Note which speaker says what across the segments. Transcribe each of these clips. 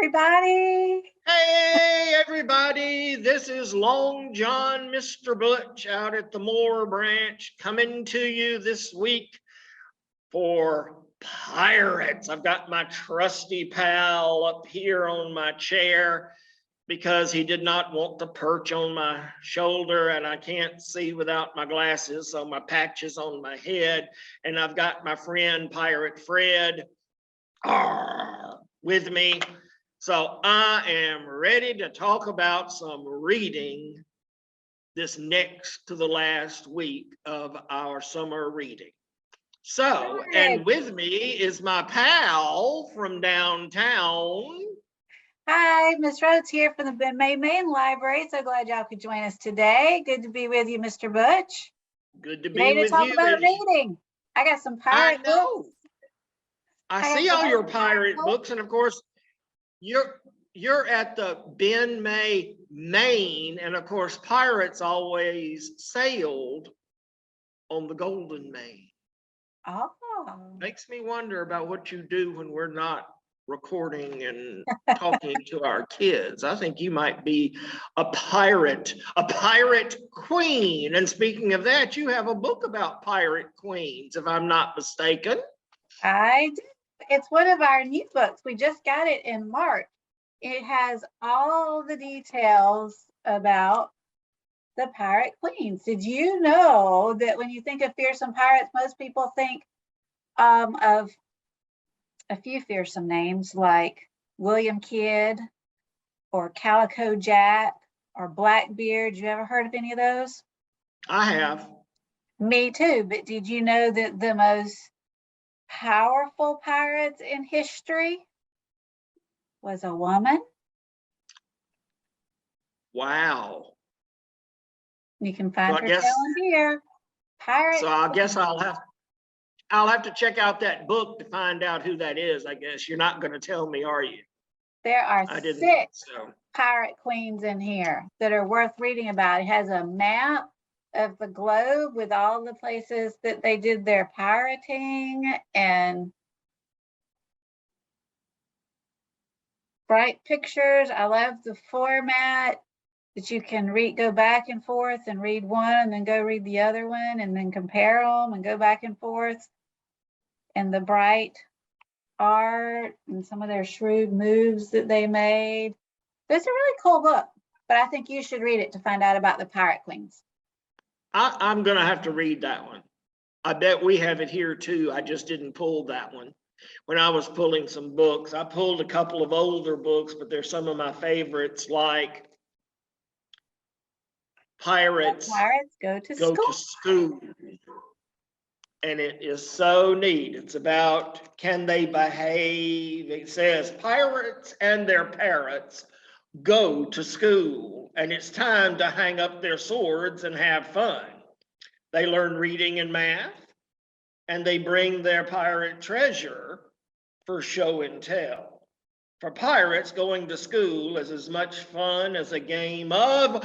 Speaker 1: everybody.
Speaker 2: Hey, everybody. This is Long John, Mr. Butch, out at the Moore Branch, coming to you this week for pirates. I've got my trusty pal up here on my chair because he did not want to perch on my shoulder, and I can't see without my glasses, so my patch is on my head. And I've got my friend Pirate Fred with me. So I am ready to talk about some reading this next to the last week of our summer reading. So, and with me is my pal from downtown.
Speaker 1: Hi, Miss Rhodes here from the Main Library. So glad y'all could join us today. Good to be with you, Mr. Butch.
Speaker 2: Good to be
Speaker 1: Ready to
Speaker 2: with
Speaker 1: talk
Speaker 2: you.
Speaker 1: about reading. I got some pirate books.
Speaker 2: I see all your pirate books, and of course, you're at the Ben May, Maine, and of course, pirates always sailed on the Golden Main.
Speaker 1: Oh.
Speaker 2: Makes me wonder about what you do when we're not recording and talking to our kids. I think you might be a pirate queen. And speaking of that, you have a book about pirate queens, if I'm not mistaken.
Speaker 1: I do. It's one of our new books. We just got it in March. It has all the details about the pirate queens. Did you know that when you think of fearsome pirates, most people think of a few fearsome names like William Kidd or Calico Jack or Blackbeard? You ever heard of any of those?
Speaker 2: I have.
Speaker 1: Me too, but did you know that the most powerful pirates in history was a woman?
Speaker 2: Wow.
Speaker 1: You can find her down here. Pirate.
Speaker 2: So I guess I'll have to check out that book to find out who that is. I guess you're not going to tell me, are you?
Speaker 1: There are 6 pirate queens in here that are worth reading about. It has a map of the globe with all the places that they did their pirating and bright pictures. I love the format that you can read, go back and forth and read one and then go read the other one and then compare them and go back and forth. And the bright art and some of their shrewd moves that they made. It's a really cool book, but I think you should read it to find out about the pirate queens.
Speaker 2: I'm going to have to read that one. I bet we have it here too. I just didn't pull that one. When I was pulling some books, I pulled a couple of older books, but there's some of my favorites like Pirates
Speaker 1: Go to
Speaker 2: School. And it is so neat. It's about, can they behave? It says pirates and their parrots go to school, and it's time to hang up their swords and have fun. They learn reading and math, and they bring their pirate treasure for show and tell. For pirates, going to school is as much fun as a game of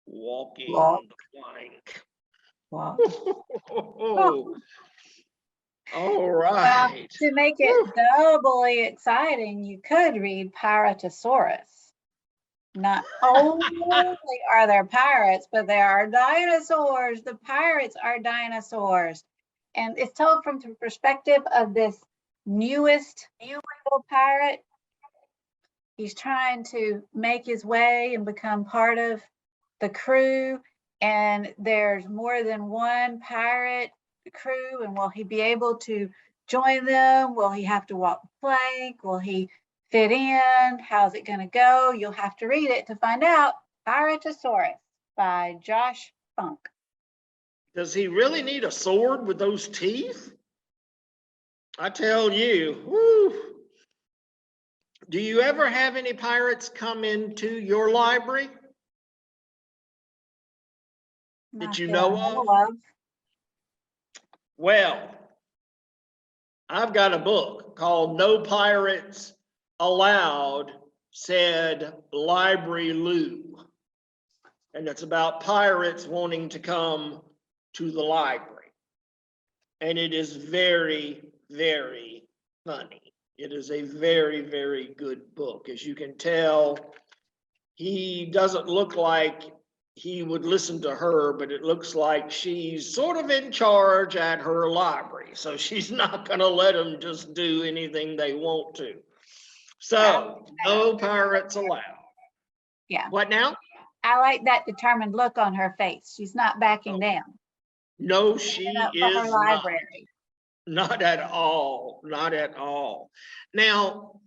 Speaker 2: walking the plank.
Speaker 1: Wow.
Speaker 2: All right.
Speaker 1: To make it doubly exciting, you could read Piratosaurus. Not only are there pirates, but there are dinosaurs. The pirates are dinosaurs. And it's told from the perspective of this newest pirate. He's trying to make his way and become part of the crew. And there's more than one pirate crew, and will he be able to join them? Will he have to walk the plank? Will he fit in? How's it going to go? You'll have to read it to find out. Piratosaurus by Josh Funk.
Speaker 2: Does he really need a sword with those teeth? I tell you, whoo. Do you ever have any pirates come into your library that you know of? Well, I've got a book called No Pirates Allowed, said Library Lou. And it's about pirates wanting to come to the library. And it is very, very funny. It is a very, very good book. As you can tell, he doesn't look like he would listen to her, but it looks like she's sort of in charge at her library. So she's not going to let them just do anything they want to. So no pirates allowed.
Speaker 1: Yeah.
Speaker 2: What now?
Speaker 1: I like that determined look on her face. She's not backing down.
Speaker 2: No, she
Speaker 1: For her
Speaker 2: is not.
Speaker 1: library.
Speaker 2: Not at all. Not at all. Now,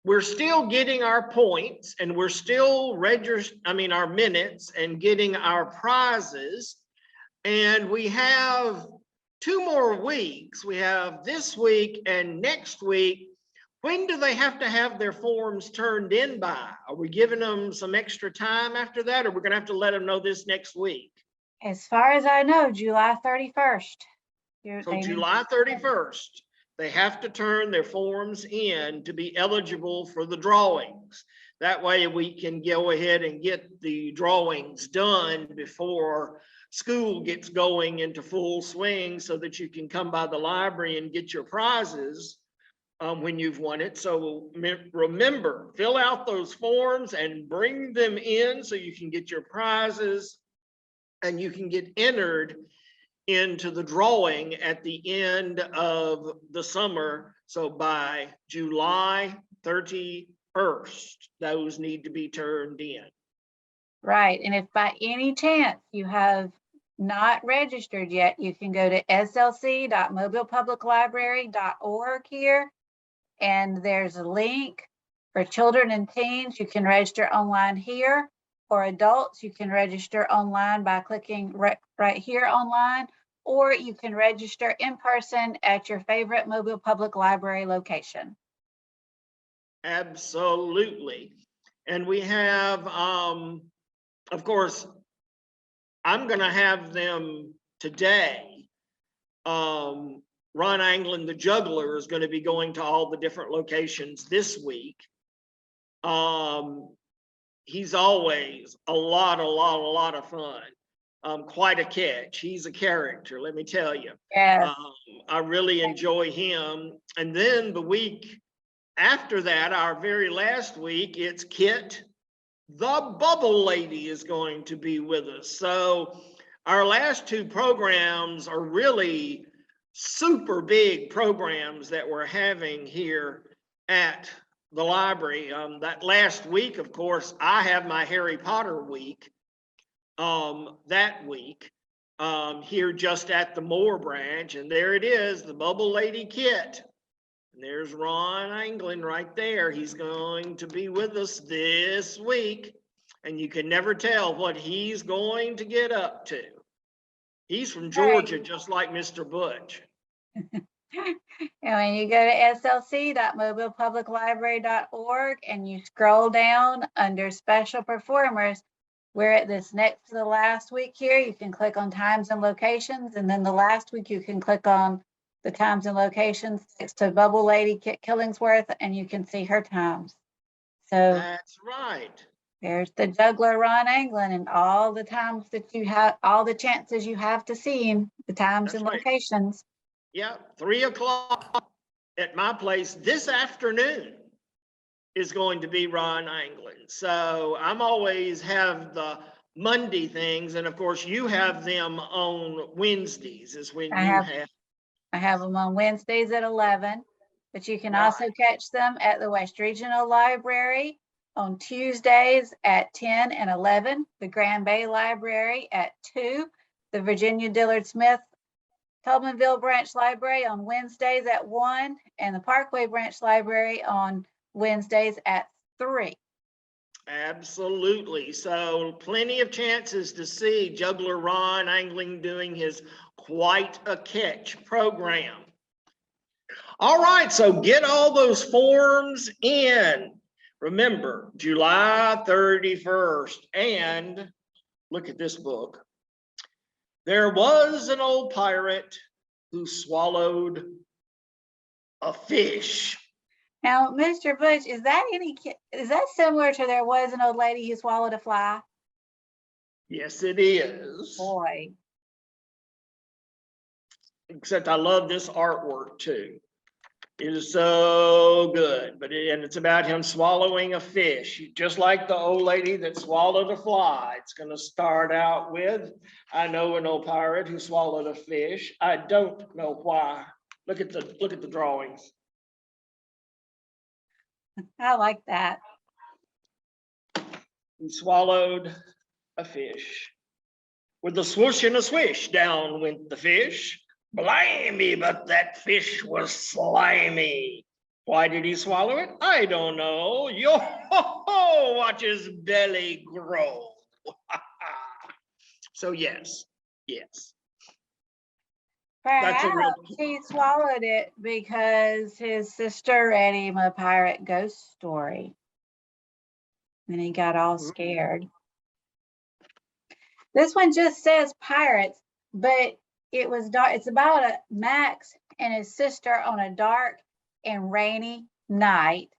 Speaker 2: we're still getting our points and we're still our minutes and getting our prizes. And we have 2 more weeks. We have this week and next week. When do they have to have their forms turned in by? Are we giving them some extra time after that, or we're going to have to let them know this next week?
Speaker 1: As far as I know, July 31st.
Speaker 2: So July 31st, they have to turn their forms in to be eligible for the drawings. That way we can go ahead and get the drawings done before school gets going into full swing so that you can come by the library and get your prizes when you've won it. So remember, fill out those forms and bring them in so you can get your prizes and you can get entered into the drawing at the end of the summer. So by July 31st, those need to be turned in.
Speaker 1: Right. And if by any chance you have not registered yet, you can go to slc.mobilepubliclibrary.org here. And there's a link for children and teens. You can register online here. For adults, you can register online by clicking right here online, or you can register in person at your favorite Mobile Public Library location.
Speaker 2: Absolutely. And we have, of course, I'm going to have them today. Ron Anglin the Juggler is going to be going to all the different locations this week. He's always a lot of fun. Quite a catch. He's a character, let me tell you.
Speaker 1: Yes.
Speaker 2: I really enjoy him. And then the week after that, our very last week, it's Kit the Bubble Lady is going to be with us. So our last 2 programs are really super big programs that we're having here at the library. That last week, of course, I have my Harry Potter week that week here just at the Moore branch. And there it is, the Bubble Lady Kit. And there's Ron Anglin right there. He's going to be with us this week. And you can never tell what he's going to get up to. He's from Georgia, just like Mr. Butch.
Speaker 1: And when you go to slc.mobilepubliclibrary.org and you scroll down under special performers, we're at this next to the last week here. You can click on times and locations, and then the last week you can click on the times and locations next to Bubble Lady Kit Killingsworth, and you can see her times. So
Speaker 2: that's right.
Speaker 1: There's the juggler Ron Anglin, and all the times that you have, all the chances you have to see him, the times and locations.
Speaker 2: Yeah, 3 o'clock at my place this afternoon is going to be Ron Anglin. So I'm always have the Monday things, and of course you have them on Wednesdays is when I
Speaker 1: have them on Wednesdays at 11, but you can also catch them at the West Regional Library on Tuesdays at 10 and 11, the Grand Bay Library at 2, the Virginia Dillard Smith Tubmanville Branch Library on Wednesdays at 1, and the Parkway Branch Library on Wednesdays at 3.
Speaker 2: Absolutely. So plenty of chances to see Juggler Ron Anglin doing his Quite a Catch program. All right, so get all those forms in. Remember, July 31st, and look at this book. There was an old pirate who swallowed a fish.
Speaker 1: Now, Mr. Butch, is that similar to There Was an Old Lady Who Swallowed a Fly?
Speaker 2: Yes, it is.
Speaker 1: Boy.
Speaker 2: Except I love this artwork too. It is so good, and it's about him swallowing a fish, just like the old lady that swallowed a fly. It's going to start out with, I know an old pirate who swallowed a fish. I don't know why. Look at the drawings.
Speaker 1: I like that.
Speaker 2: He swallowed a fish. With a swoosh and a swish, down went the fish. Blimey, but that fish was slimy. Why did he swallow it? I don't know. Yo ho ho, watch his belly grow. So yes. That's a real.
Speaker 1: Perhaps he swallowed it because his sister read him a pirate ghost story. And he got all scared. This one just says pirates, but it was dark. It's about Max and his sister on a dark and rainy night.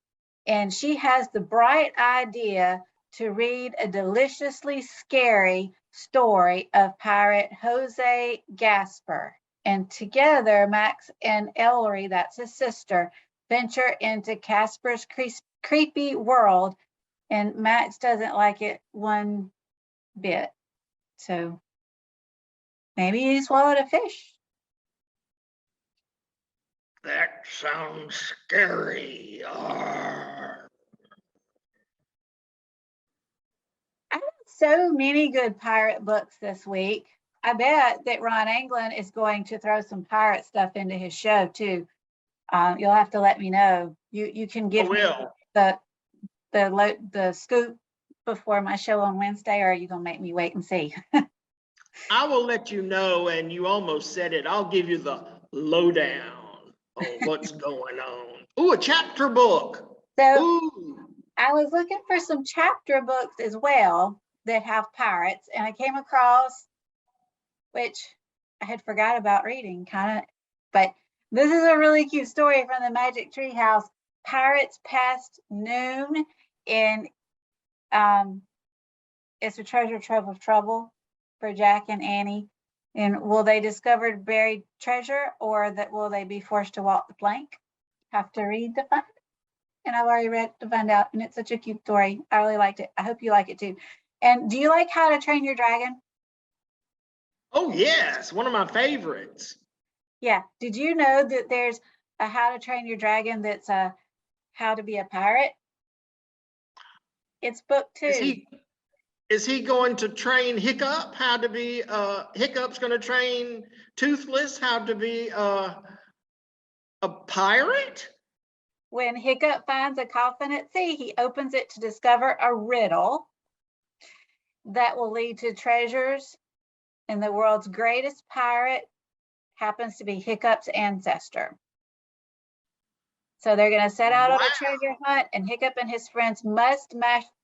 Speaker 1: And she has the bright idea to read a deliciously scary story of pirate Jose Gasper. And together, Max and Ellery, that's his sister, venture into Casper's creepy world. And Max doesn't like it one bit. So maybe he swallowed a fish.
Speaker 2: That sounds scary.
Speaker 1: I have so many good pirate books this week. I bet that Ron Anglin is going to throw some pirate stuff into his show too. You'll have to let me know. You can give me the scoop before my show on Wednesday, or are you gonna make me wait and see?
Speaker 2: I will let you know, and you almost said it. I'll give you the lowdown on what's going on. Ooh, a chapter book.
Speaker 1: So
Speaker 2: ooh.
Speaker 1: I was looking for some chapter books as well that have pirates, and I came across, which I had forgot about reading, but this is a really cute story from the Magic Tree House. Pirates Past Noon, and it's a treasure trove of trouble for Jack and Annie. And will they discover buried treasure, or will they be forced to walk the plank? Have to read to find. And I've already read to find out, and it's such a cute story. I really liked it. I hope you like it too. And do you like How to Train Your Dragon?
Speaker 2: Oh yes, one of my favorites.
Speaker 1: Yeah. Did you know that there's a How to Train Your Dragon that's a How to Be a Pirate? It's book 2.
Speaker 2: Is he going to train Hiccup how to be Hiccup's going to train Toothless how to be a pirate?
Speaker 1: When Hiccup finds a coffin at sea, he opens it to discover a riddle that will lead to treasures, and the world's greatest pirate happens to be Hiccup's ancestor. So they're going to set out on a treasure hunt, and Hiccup and his friends must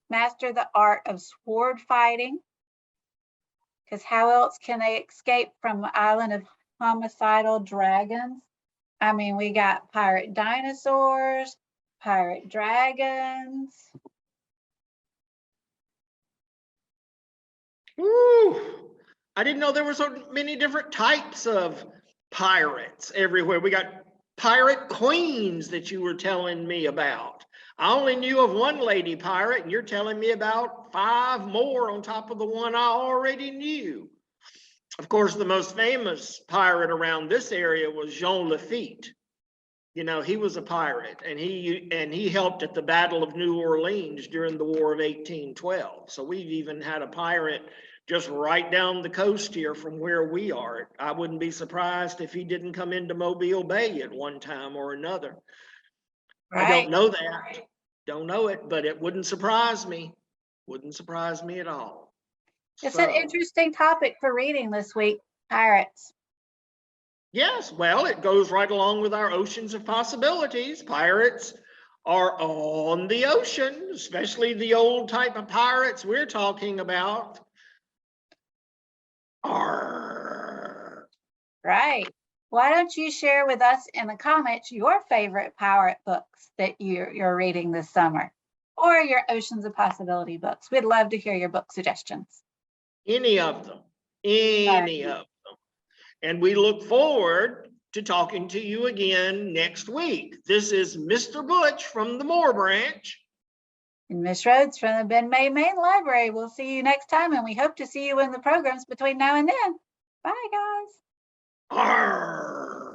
Speaker 1: master the art of sword fighting, because how else can they escape from an island of homicidal dragons? I mean, we got pirate dinosaurs, pirate dragons.
Speaker 2: Ooh, I didn't know there were so many different types of pirates everywhere. We got pirate queens that you were telling me about. I only knew of one lady pirate, and you're telling me about 5 more on top of the one I already knew. Of course, the most famous pirate around this area was Jean Lafitte. You know, he was a pirate, and he helped at the Battle of New Orleans during the War of 1812. So we've even had a pirate just right down the coast here from where we are. I wouldn't be surprised if he didn't come into Mobile Bay at one time or another. Right. I don't know that. Don't know it, but it wouldn't surprise me. Wouldn't surprise me at all.
Speaker 1: It's an interesting topic for reading this week, pirates.
Speaker 2: Yes, well, it goes right along with our oceans of possibilities. Pirates are on the ocean, especially the old type of pirates we're talking about. Arr.
Speaker 1: Right. Why don't you share with us in the comments your favorite pirate books that you're reading this summer, or your Oceans of Possibility books? We'd love to hear your book suggestions.
Speaker 2: Any of them. Any of them. And we look forward to talking to you again next week. This is Mr. Butch from the Moore Branch.
Speaker 1: And Miss Rhodes from the Ben May Main Library. We'll see you next time, and we hope to see you in the programs between now and then. Bye, guys.
Speaker 2: Arr.